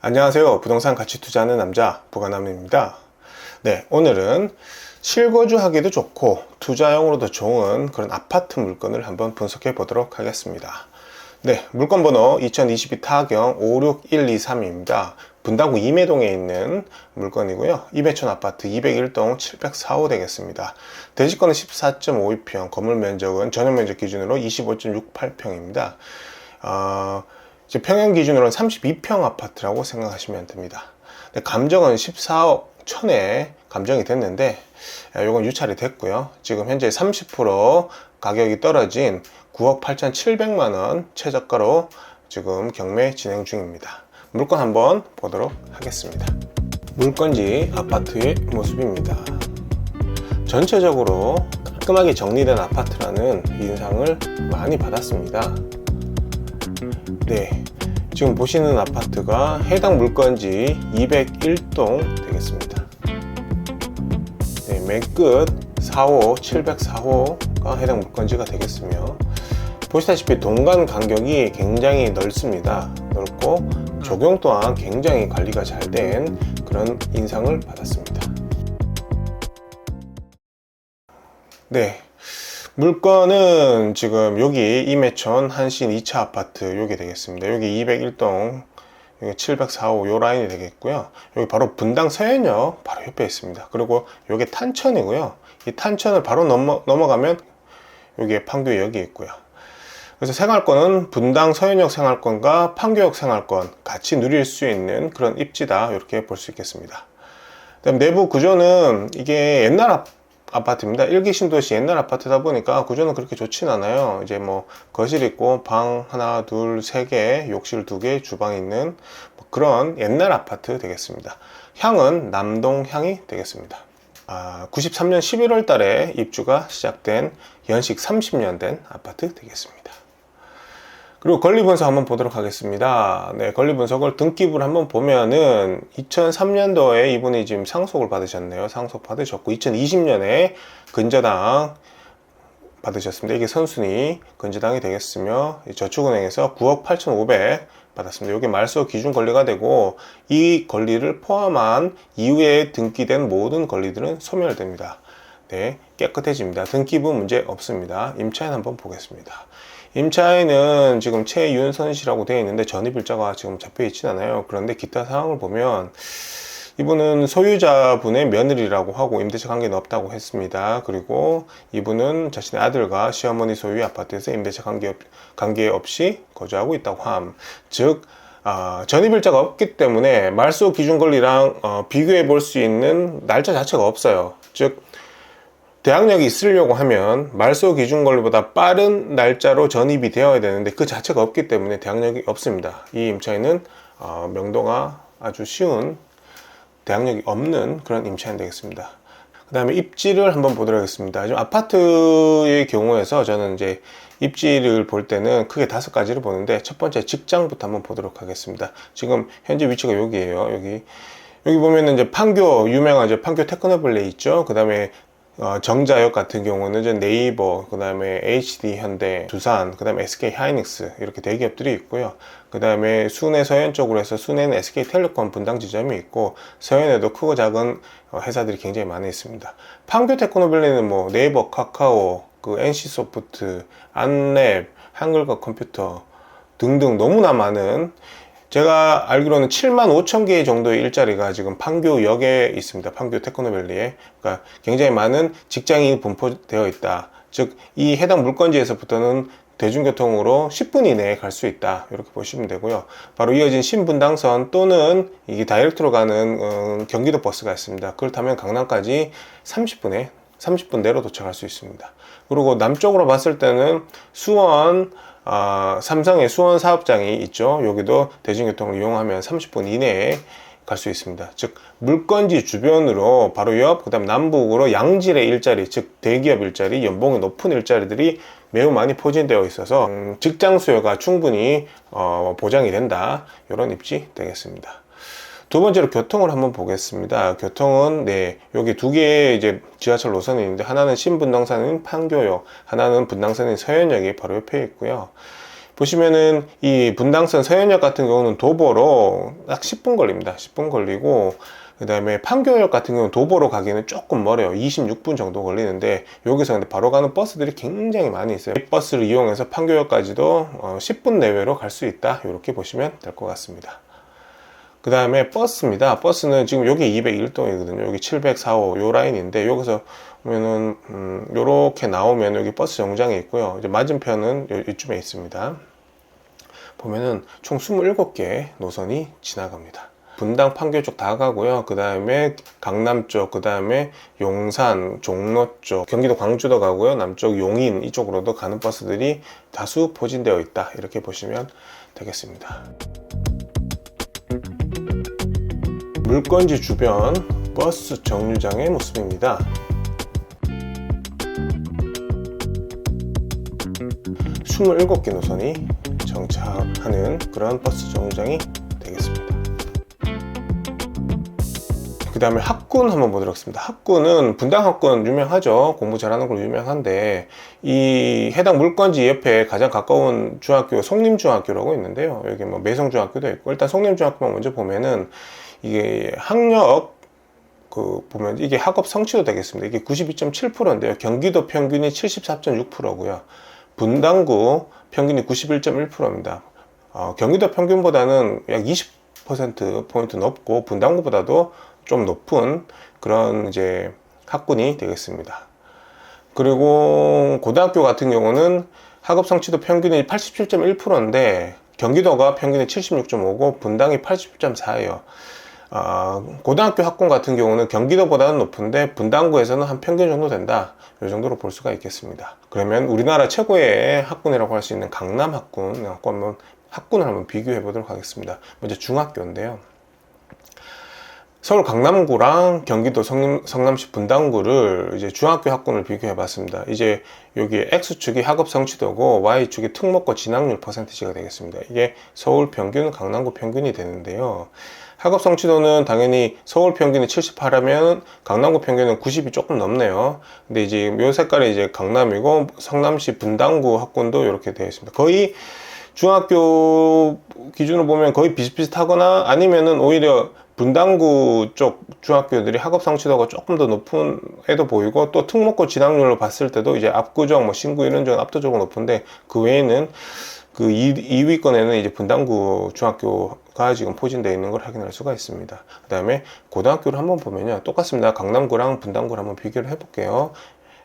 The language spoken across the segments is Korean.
안녕하세요. 부동산 같이 투자하는 남자 부가남입니다. 네, 오늘은 실거주하기도 좋고 투자용으로도 좋은 그런 아파트 물건을 한번 분석해 보도록 하겠습니다. 네, 물건 번호 2022 타경 56123입니다. 분당구 임해동에 있는 물건이고요. 임해촌 아파트 201동 704호 되겠습니다. 대지권은 14.52평, 건물 면적은 전용 면적 기준으로 25.68평입니다. 지금 평형 기준으로는 32평 아파트라고 생각하시면 됩니다. 감정은 14억 천에 감정이 됐는데 요건 유찰이 됐고요. 지금 현재 30% 가격이 떨어진 9억 8,700만원 최저가로 지금 경매 진행 중입니다. 물건 한번 보도록 하겠습니다. 물건지 아파트의 모습입니다. 전체적으로 깔끔하게 정리된 아파트라는 인상을 많이 받았습니다. 네, 지금 보시는 아파트가 해당 물건지 201동 되겠습니다. 네, 맨 끝 4호 704호가 해당 물건지가 되겠으며, 보시다시피 동간 간격이 굉장히 넓습니다. 넓고 조경 또한 굉장히 관리가 잘 된 그런 인상을 받았습니다. 네, 물건은 지금 여기 임해촌 한신 2차 아파트 요게 되겠습니다. 여기 201동 704호 요 라인이 되겠고요. 여기 바로 분당 서현역 바로 옆에 있습니다. 그리고 요게 탄천이고요. 이 탄천을 바로 넘어가면 여기에 판교역이 있고요. 그래서 생활권은 분당 서현역 생활권과 판교역 생활권 같이 누릴 수 있는 그런 입지다, 이렇게 볼 수 있겠습니다. 그다음 내부 구조는 이게 옛날 아파트입니다. 1기 신도시 옛날 아파트다 보니까 구조는 그렇게 좋진 않아요. 이제 뭐 거실 있고 방 하나, 둘, 세 개, 욕실 두 개, 주방 있는 뭐 그런 옛날 아파트 되겠습니다. 향은 남동 향이 되겠습니다. 93년 11월 달에 입주가 시작된 연식 30년 된 아파트 되겠습니다. 그리고 권리 분석 한번 보도록 하겠습니다. 네, 권리 분석을 등기부를 한번 보면은 2003년도에 이분이 지금 상속을 받으셨네요. 상속 받으셨고 2020년에 근저당 받으셨습니다. 이게 선순위 근저당이 되겠으며, 저축은행에서 9억 8,500 받았습니다. 이게 말소 기준 권리가 되고, 이 권리를 포함한 이후에 등기된 모든 권리들은 소멸됩니다. 네, 깨끗해집니다. 등기부 문제 없습니다. 임차인 한번 보겠습니다. 임차인은 지금 최윤선 씨라고 되어 있는데 전입일자가 지금 잡혀 있진 않아요. 그런데 기타 사항을 보면 이분은 소유자분의 며느리라고 하고 임대차 관계는 없다고 했습니다. 그리고 이분은 자신의 아들과 시어머니 소유 아파트에서 임대차 관계 없이 거주하고 있다고 함. 즉 전입일자가 없기 때문에 말소 기준 권리랑 비교해 볼 수 있는 날짜 자체가 없어요. 즉 대항력이 있으려고 하면 말소 기준 권리보다 빠른 날짜로 전입이 되어야 되는데 그 자체가 없기 때문에 대항력이 없습니다. 이 임차인은 명도가 아주 쉬운 대항력이 없는 그런 임차인 되겠습니다. 그 다음에 입지를 한번 보도록 하겠습니다. 지금 아파트의 경우에서 저는 이제 입지를 볼 때는 크게 5가지를 보는데, 첫 번째 직장부터 한번 보도록 하겠습니다. 지금 현재 위치가 여기에요. 여기 보면은 이제 판교 유명하죠. 판교 테크노블레 있죠. 그 다음에 정자역 같은 경우는 이제 네이버, 그 다음에 HD 현대, 두산, 그 다음에 SK 하이닉스 이렇게 대기업들이 있고요. 그 다음에 순회 서현 쪽으로 해서 순회는 SK텔레콤 분당 지점이 있고, 서현에도 크고 작은 회사들이 굉장히 많이 있습니다. 판교 테크노밸리는 뭐 네이버, 카카오, 그 NC소프트, 안랩, 한글과 컴퓨터 등등 너무나 많은, 제가 알기로는 7만 5천 개 정도의 일자리가 지금 판교역에 있습니다. 판교 테크노밸리에. 그러니까 굉장히 많은 직장인이 분포되어 있다. 즉, 이 해당 물건지에서부터는 대중교통으로 10분 이내에 갈 수 있다, 이렇게 보시면 되고요. 바로 이어진 신분당선 또는 이게 다이렉트로 가는 경기도 버스가 있습니다. 그걸 타면 강남까지 30분 내로 도착할 수 있습니다. 그리고 남쪽으로 봤을 때는 수원, 삼성의 수원 사업장이 있죠. 여기도 대중교통을 이용하면 30분 이내에 갈 수 있습니다. 즉 물건지 주변으로 바로 옆, 그 다음 남북으로 양질의 일자리, 즉 대기업 일자리, 연봉이 높은 일자리들이 매우 많이 포진되어 있어서 직장 수요가 충분히 보장이 된다, 이런 입지 되겠습니다. 두 번째로 교통을 한번 보겠습니다. 교통은 여기 두 개의 이제 지하철 노선이 있는데, 하나는 신분당선인 판교역, 하나는 분당선인 서현역이 바로 옆에 있고요. 보시면은 이 분당선 서현역 같은 경우는 도보로 딱 10분 걸립니다. 10분 걸리고, 그 다음에 판교역 같은 경우는 도보로 가기는 조금 멀어요. 26분 정도 걸리는데, 여기서 근데 바로 가는 버스들이 굉장히 많이 있어요. 이 버스를 이용해서 판교역까지도 10분 내외로 갈 수 있다, 이렇게 보시면 될 것 같습니다. 그 다음에 버스입니다. 버스는 지금 여기 201동이거든요. 여기 704호 요 라인인데, 여기서 보면은 요렇게 나오면 여기 버스 정장이 있고요. 이제 맞은편은 이쯤에 있습니다. 보면은 총 27개 노선이 지나갑니다. 분당 판교 쪽 다 가고요. 그 다음에 강남 쪽, 그 다음에 용산, 종로 쪽, 경기도 광주도 가고요. 남쪽 용인 이쪽으로도 가는 버스들이 다수 포진되어 있다, 이렇게 보시면 되겠습니다. 물건지 주변 버스 정류장의 모습입니다. 27개 노선이 정차하는 그런 버스 정류장이 되겠습니다. 그 다음에 학군 한번 보도록 하겠습니다. 학군은 분당 학군 유명하죠. 공부 잘하는 걸로 유명한데, 이 해당 물건지 옆에 가장 가까운 중학교 송림중학교라고 있는데요. 여기 뭐 매성중학교도 있고, 일단 송림중학교만 먼저 보면은 이게 학력 보면 이게 학업 성취도 되겠습니다. 이게 92.7%인데요. 경기도 평균이 74.6%고요. 분당구 평균이 91.1%입니다. 경기도 평균보다는 약 20%포인트 높고, 분당구보다도 좀 높은 그런 이제 학군이 되겠습니다. 그리고 고등학교 같은 경우는 학업 성취도 평균이 87.1%인데, 경기도가 평균이 76.5고, 분당이 80.4예요. 고등학교 학군 같은 경우는 경기도보다는 높은데 분당구에서는 한 평균 정도 된다, 이 정도로 볼 수가 있겠습니다. 그러면 우리나라 최고의 학군이라고 할 수 있는 강남 학군을 한번 비교해 보도록 하겠습니다. 먼저 중학교인데요. 서울 강남구랑 경기도 성남시 분당구를 이제 중학교 학군을 비교해 봤습니다. 이제 여기 X축이 학업 성취도고 Y축이 특목고 진학률 퍼센티지가 되겠습니다. 이게 서울 평균, 강남구 평균이 되는데요. 학업 성취도는 당연히 서울 평균이 78하면 강남구 평균은 90이 조금 넘네요. 근데 이제 요 색깔이 이제 강남이고, 성남시 분당구 학군도 이렇게 되어 있습니다. 거의 중학교 기준으로 보면 거의 비슷비슷하거나, 아니면은 오히려 분당구 쪽 중학교들이 학업 성취도가 조금 더 높은 애도 보이고, 또 특목고 진학률로 봤을 때도 이제 압구정, 뭐 신구 이런 쪽은 압도적으로 높은데, 그 외에는 그 2위권에는 이제 분당구 중학교가 지금 포진되어 있는 걸 확인할 수가 있습니다. 그 다음에 고등학교를 한번 보면요, 똑같습니다. 강남구랑 분당구를 한번 비교를 해볼게요.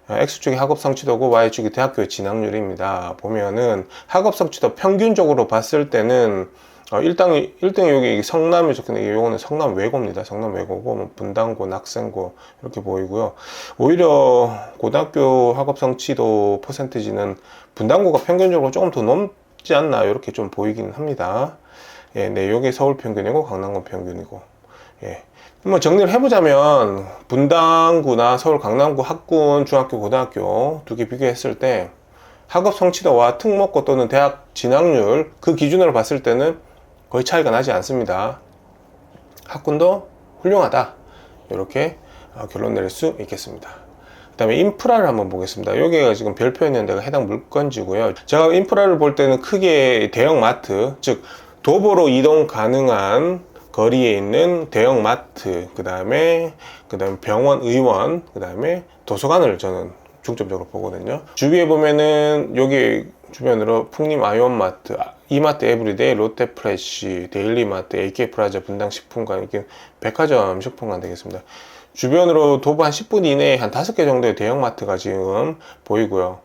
X축이 학업 성취도고 Y축이 대학교의 진학률입니다. 보면은 학업 성취도 평균적으로 봤을 때는 1등이 여기 성남이 좋겠네. 이거는 성남 외고입니다. 성남 외고고, 뭐 분당고, 낙생고 이렇게 보이고요. 오히려 고등학교 학업 성취도 퍼센티지는 분당고가 평균적으로 조금 더 높지 않나, 이렇게 좀 보이긴 합니다. 예, 네, 여기 서울 평균이고 강남구 평균이고. 예. 한번 정리를 해보자면, 분당구나 서울 강남구 학군, 중학교, 고등학교 두 개 비교했을 때 학업 성취도와 특목고 또는 대학 진학률, 그 기준으로 봤을 때는 거의 차이가 나지 않습니다. 학군도 훌륭하다, 이렇게 결론 내릴 수 있겠습니다. 그 다음에 인프라를 한번 보겠습니다. 여기가 지금 별표 있는 데가 해당 물건지고요. 제가 인프라를 볼 때는 크게 대형 마트, 즉 도보로 이동 가능한 거리에 있는 대형 마트, 그 다음에 병원, 의원, 그 다음에 도서관을 저는 중점적으로 보거든요. 주위에 보면은 여기 주변으로 풍림 아이원마트, 이마트 에브리데이, 롯데프레쉬, 데일리마트, AK프라자, 분당식품관, 이렇게 백화점 식품관 되겠습니다. 주변으로 도보 한 10분 이내에 한 5개 정도의 대형마트가 지금 보이고요.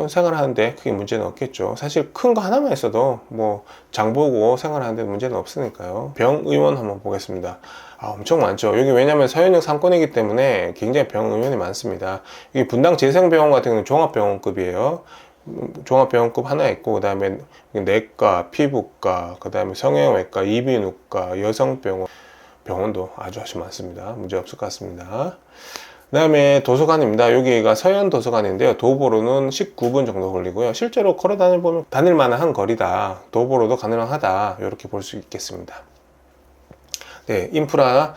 생활하는데 크게 문제는 없겠죠. 사실 큰 거 하나만 있어도 뭐 장보고 생활하는데 문제는 없으니까요. 병의원 한번 보겠습니다. 엄청 많죠. 여기 왜냐면 서현역 상권이기 때문에 굉장히 병의원이 많습니다. 여기 분당 재생병원 같은 경우는 종합병원급이에요. 종합병원급 하나 있고, 그 다음에 내과, 피부과, 그 다음에 성형외과, 이비인후과, 여성병원, 병원도 아주 많습니다. 문제 없을 것 같습니다. 그 다음에 도서관입니다. 여기가 서현 도서관인데요. 도보로는 19분 정도 걸리고요. 실제로 걸어 다니면 다닐 만한 거리다, 도보로도 가능하다, 이렇게 볼 수 있겠습니다. 네, 인프라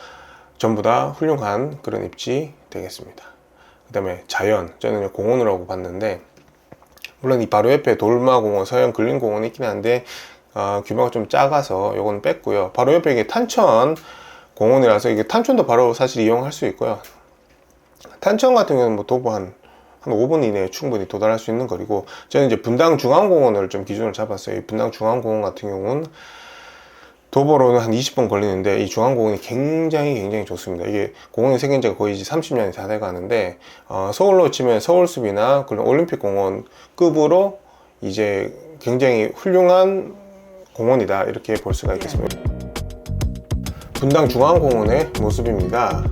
전부 다 훌륭한 그런 입지 되겠습니다. 그 다음에 자연, 저는 공원이라고 봤는데, 물론 이 바로 옆에 돌마공원, 서현 근린공원이 있긴 한데 규모가 좀 작아서 요건 뺐고요. 바로 옆에 이게 탄천 공원이라서 이게 탄천도 바로 사실 이용할 수 있고요. 탄천 같은 경우는 뭐 도보 한 5분 이내에 충분히 도달할 수 있는 거리고, 저는 이제 분당 중앙공원을 좀 기준으로 잡았어요. 이 분당 중앙공원 같은 경우는 도보로는 한 20분 걸리는데 이 중앙공원이 굉장히 좋습니다. 이게 공원이 생긴 지가 거의 이제 30년이 다 돼 가는데, 서울로 치면 서울숲이나 그런 올림픽공원급으로 이제 굉장히 훌륭한 공원이다, 이렇게 볼 수가 있겠습니다. 분당 중앙공원의 모습입니다.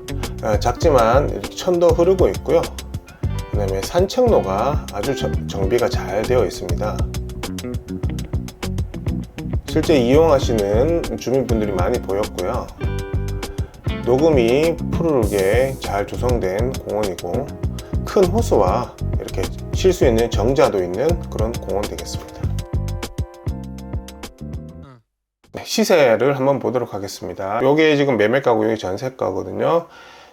작지만 이렇게 천도 흐르고 있고요. 그 다음에 산책로가 아주 정비가 잘 되어 있습니다. 실제 이용하시는 주민분들이 많이 보였고요. 녹음이 푸르르게 잘 조성된 공원이고, 큰 호수와 이렇게 쉴 수 있는 정자도 있는 그런 공원 되겠습니다. 네, 시세를 한번 보도록 하겠습니다. 요게 지금 매매가고 요게 전세가거든요.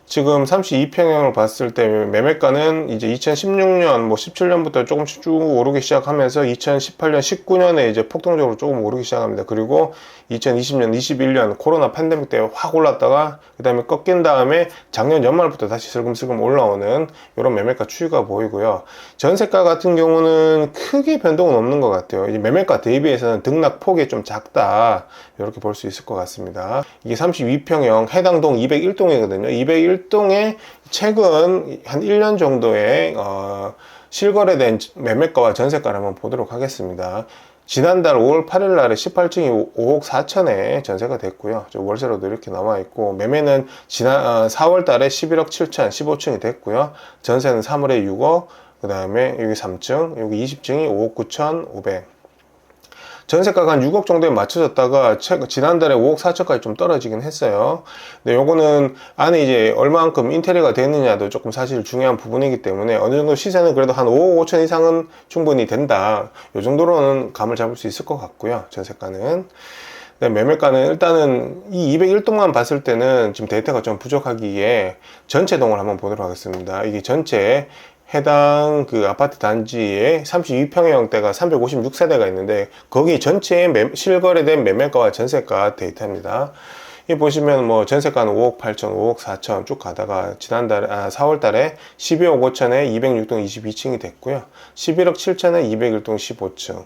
지금 32평형을 봤을 때 매매가는 이제 2016년, 뭐 17년부터 조금씩 쭉 오르기 시작하면서 2018년, 19년에 이제 폭동적으로 조금 오르기 시작합니다. 그리고 2020년, 21년 코로나 팬데믹 때 확 올랐다가 그 다음에 꺾인 다음에 작년 연말부터 다시 슬금슬금 올라오는 이런 매매가 추이가 보이고요. 전세가 같은 경우는 크게 변동은 없는 것 같아요. 이제 매매가 대비해서는 등락폭이 좀 작다, 이렇게 볼 수 있을 것 같습니다. 이게 32평형 해당 동 201동이거든요. 201동에 최근 한 1년 정도의 실거래된 매매가와 전세가를 한번 보도록 하겠습니다. 지난달 5월 8일 날에 18층이 5억 4천에 전세가 됐고요. 월세로도 이렇게 나와 있고, 매매는 지난 4월 달에 11억 7천 15층이 됐고요. 전세는 3월에 6억, 그 다음에 여기 3층, 여기 20층이 5억 9천 5백. 전세가가 한 6억 정도에 맞춰졌다가 지난달에 5억 4천까지 좀 떨어지긴 했어요. 근데 요거는 안에 이제 얼마만큼 인테리어가 되느냐도 조금 사실 중요한 부분이기 때문에 어느 정도 시세는 그래도 한 5억 5천 이상은 충분히 된다, 요 정도로는 감을 잡을 수 있을 것 같고요. 전세가는. 매매가는 일단은 이 201동만 봤을 때는 지금 데이터가 좀 부족하기에 전체 동을 한번 보도록 하겠습니다. 이게 전체 해당 그 아파트 단지에 32평형대가 356세대가 있는데, 거기 전체에 실거래된 매매가와 전세가 데이터입니다. 이 보시면 뭐 전세가는 5억 8천, 5억 4천 쭉 가다가 지난달에 4월 달에 12억 5천에 206동 22층이 됐고요. 11억 7천에 201동 15층.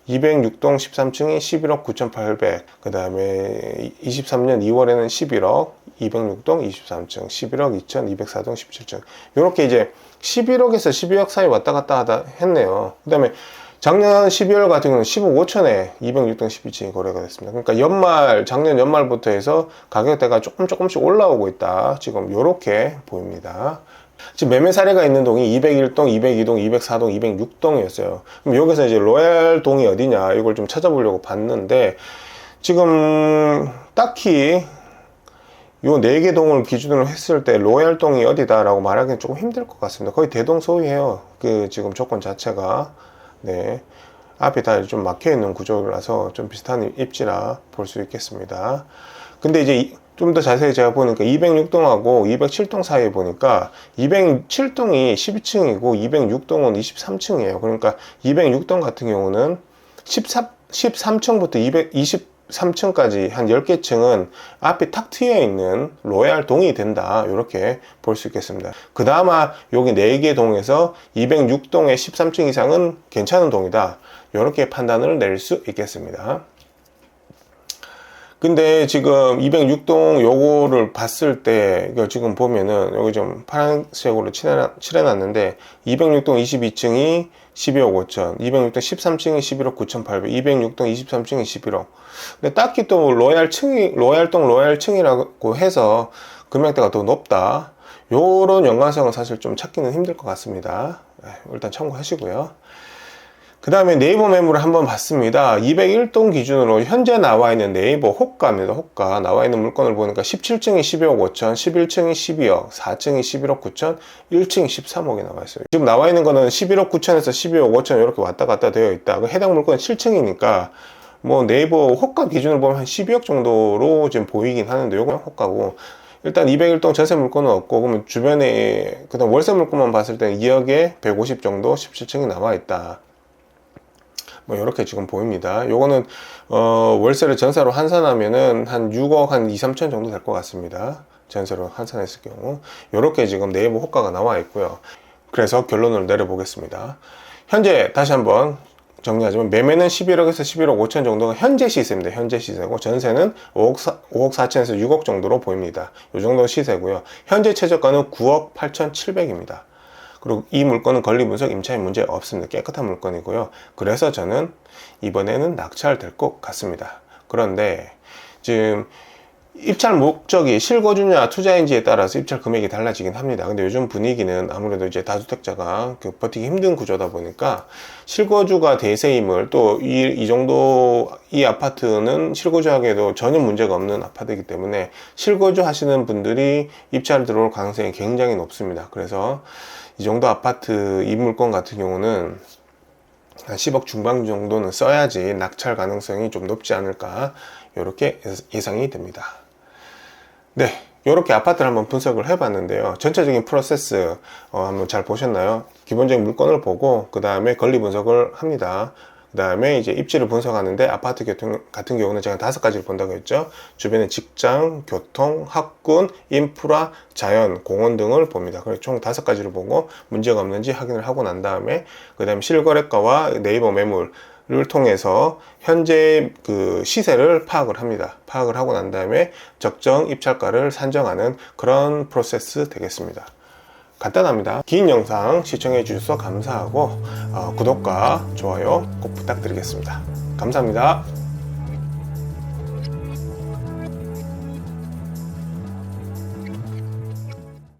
206동 13층이 11억 9,800, 그 다음에 23년 2월에는 11억, 206동 23층, 11억 2,204동 17층. 이렇게 이제 11억에서 12억 사이 왔다 갔다 했네요. 그 다음에 작년 12월 같은 경우는 10억 5천에 206동 12층이 거래가 됐습니다. 그러니까 작년 연말부터 해서 가격대가 조금씩 올라오고 있다, 지금 이렇게 보입니다. 지금 매매 사례가 있는 동이 201동, 202동, 204동, 206동이었어요. 그럼 여기서 이제 로얄동이 어디냐, 이걸 좀 찾아보려고 봤는데, 지금 딱히 요 4개 동을 기준으로 했을 때 로얄동이 어디다라고 말하기는 조금 힘들 것 같습니다. 거의 대동소이해요. 그 지금 조건 자체가. 네. 앞에 다 좀 막혀 있는 구조라서 좀 비슷한 입지라 볼 수 있겠습니다. 근데 이제 좀 더 자세히 제가 보니까 206동하고 207동 사이에 보니까 207동이 12층이고 206동은 23층이에요. 그러니까 206동 같은 경우는 13층부터 223층까지 한 10개 층은 앞에 탁 트여 있는 로얄 동이 된다, 이렇게 볼 수 있겠습니다. 그 다음 여기 4개 동에서 206동의 13층 이상은 괜찮은 동이다, 이렇게 판단을 낼 수 있겠습니다. 근데 지금 206동 요거를 봤을 때, 이거 지금 보면은 여기 좀 파란색으로 칠해놨는데 206동 22층이 12억 5천, 206동 13층이 11억 9,800, 206동 23층이 11억. 근데 딱히 또 로얄층이라고 해서 금액대가 더 높다, 요런 연관성은 사실 좀 찾기는 힘들 것 같습니다. 일단 참고하시고요. 그 다음에 네이버 매물을 한번 봤습니다. 201동 기준으로 현재 나와 있는 네이버 호가입니다. 호가 나와 있는 물건을 보니까 17층이 12억 5천, 11층이 12억, 4층이 11억 9천, 1층이 13억이 나와 있어요. 지금 나와 있는 거는 11억 9천에서 12억 5천 이렇게 왔다 갔다 되어 있다. 해당 물건은 7층이니까 뭐 네이버 호가 기준으로 보면 한 12억 정도로 지금 보이긴 하는데, 요건 호가고, 일단 201동 전세 물건은 없고, 그러면 주변에 그다음 월세 물건만 봤을 때는 2억에 150 정도 17층이 남아 있다. 뭐 이렇게 지금 보입니다. 요거는 월세를 전세로 환산하면은 한 6억 한 2, 3천 정도 될 것 같습니다. 전세로 환산했을 경우 이렇게 지금 네이버 호가가 나와 있고요. 그래서 결론을 내려보겠습니다. 현재 다시 한번 정리하자면 매매는 11억에서 11억 5천 정도가 현재 시세입니다. 현재 시세고 전세는 5억 4천에서 6억 정도로 보입니다. 이 정도 시세고요. 현재 최저가는 9억 8천 7백입니다. 그리고 이 물건은 권리분석 임차인 문제 없습니다. 깨끗한 물건이고요. 그래서 저는 이번에는 낙찰될 것 같습니다. 그런데 지금 입찰 목적이 실거주냐 투자인지에 따라서 입찰 금액이 달라지긴 합니다. 근데 요즘 분위기는 아무래도 이제 다주택자가 버티기 힘든 구조다 보니까 실거주가 대세임을 또 이 정도 이 아파트는 실거주하기에도 전혀 문제가 없는 아파트이기 때문에 실거주 하시는 분들이 입찰 들어올 가능성이 굉장히 높습니다. 그래서 이 정도 아파트 이 물건 같은 경우는 한 10억 중반 정도는 써야지 낙찰 가능성이 좀 높지 않을까 이렇게 예상이 됩니다. 네, 이렇게 아파트를 한번 분석을 해봤는데요. 전체적인 프로세스 한번 잘 보셨나요? 기본적인 물건을 보고 그 다음에 권리 분석을 합니다. 그 다음에 이제 입지를 분석하는데 아파트 같은 경우는 제가 5가지를 본다고 했죠. 주변의 직장, 교통, 학군, 인프라, 자연, 공원 등을 봅니다. 그래서 총 5가지를 보고 문제가 없는지 확인을 하고 난 다음에 그 다음에 실거래가와 네이버 매물 를 통해서 현재 그 시세를 파악을 합니다. 파악을 하고 난 다음에 적정 입찰가를 산정하는 그런 프로세스 되겠습니다. 간단합니다. 긴 영상 시청해 주셔서 감사하고 구독과 좋아요 꼭 부탁드리겠습니다. 감사합니다.